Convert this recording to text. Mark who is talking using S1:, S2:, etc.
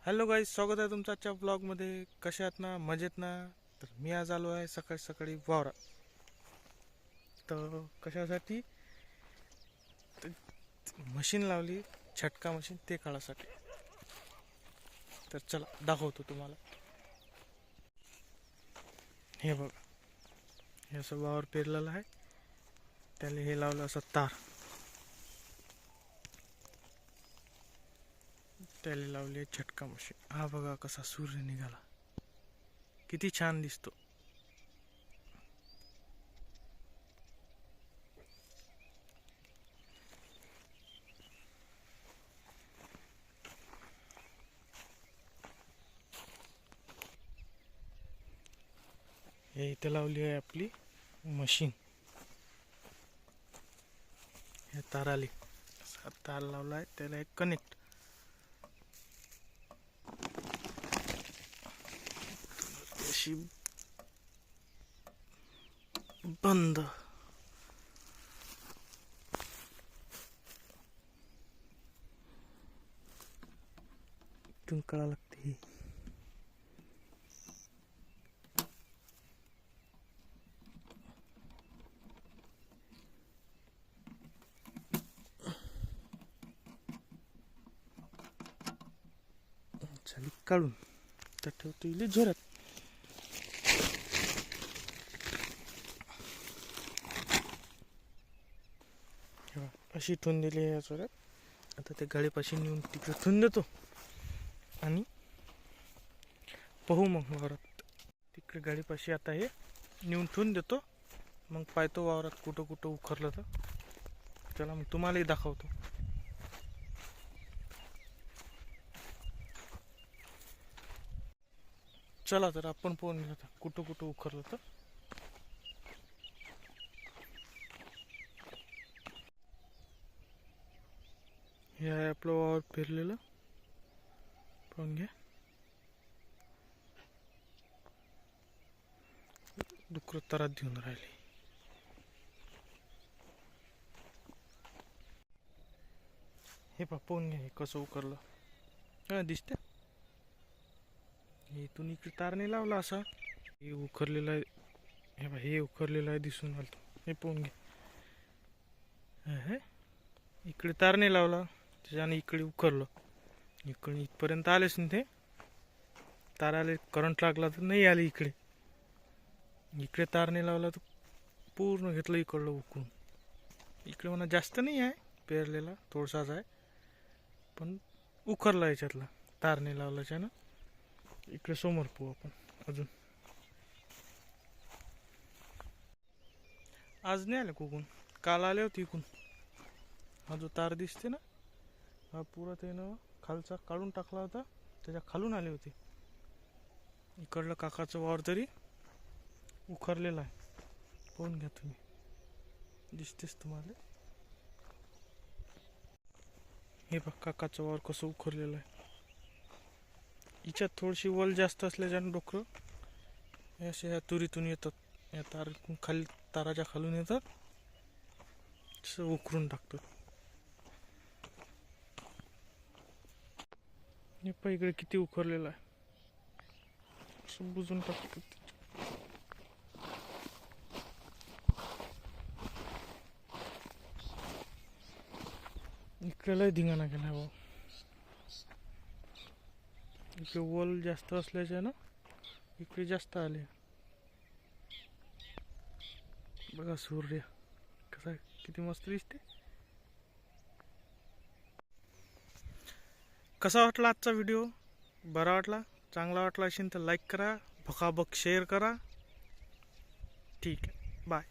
S1: Hello guys, स्वागत आहे तुमचं आजच्या ब्लॉगमध्ये. कशा आहात ना? मजेत ना? तर मी आज आलो आहे सकाळी सकाळी वावरात. तर कशासाठी? तर मशीन लावली, छटका मशीन, ते काढासाठी. तर चला दाखवतो तुम्हाला. हे बघा, हे असं वावर पेरलेलं आहे. त्याला हे लावलं असं तार, त्याला लावली छटका मशीन. हा बघा कसा सूर्य निघाला, किती छान दिसतो. हे इथे लावली आहे आपली मशीन. हे तार आली, तार लावला आहे, त्याला एक कनेक्ट. अशी बंद. इथून कळा लागते ही. झाली काढून तर ठेवतो इले झोरात. अशी ठेवून दिली आहे जोरात. आता ते गाडीपाशी नेऊन तिकडे ठेवून देतो आणि पाहू मग वावरात. तिकडे गाडीपाशी आता हे नेऊन ठेवून देतो, मग पाहतो वावरात कुठं कुठं उखरलं तर. चला मग तुम्हालाही दाखवतो. चला तर आपण पाहून घेऊ कुठं कुठं उखरलं तर. हे आहे आपलं वावर फिरलेलं, पाहून घ्या. डुकर तरात देऊन राहिले. हे पाहून घ्या, हे कसं उकरलं. हा दिसते. इथून इकडे तार नाही लावला असा, हे उखरलेलं आहे. हे बा, हे उखरलेलं आहे, दिसून आलं. हे पाहून घ्या. हे इकडे तार नाही लावला, त्याच्याने इकडे उखरलं. इकडे इथपर्यंत आलेच नाही. ते तार आले, करंट लागला तर नाही आले इकडे. इकडे तार नाही लावला तर पूर्ण घेतलं इकडलं उकळून. इकडे म्हणा जास्त नाही आहे पेरलेला, थोडसाच आहे, पण उखरला याच्यातला तार नाही लावल्याच्या ना. इकडे समोर पाहू आपण अजून. आज नाही आले कुकून, काल आले होते इकून. हा जो तार दिसते ना, हा पुरा त्यानं खालचा काढून टाकला होता, त्याच्या खालून आले होते. इकडलं काकाचं वावर तरी उखरलेला आहे, पाहून घ्या तुम्ही. दिसतेच तुम्हाला. हे बघ काकाचं वावर कसं उखरलेलं आहे. हिच्यात थोडीशी वल जास्त असल्याच्यानं डोकरं हे असे ह्या तुरीतून येतात, या तार खाली, ताराच्या खालून येतात, तसं उकरून टाकतात. हे पण इकडे किती उखरलेलं आहे, असं बुजून टाकतात. इकडे लय धिंगाणा केला भाऊ. इकडे वल जास्त असल्याच्या ना इकडे जास्त आले. बघा सूर्य कसा किती मस्त दिसते. कसा वाटला आजचा व्हिडिओ? बरा वाटला? चांगला वाटला असेल तर लाईक करा, भकाबक शेअर करा. ठीक आहे, बाय.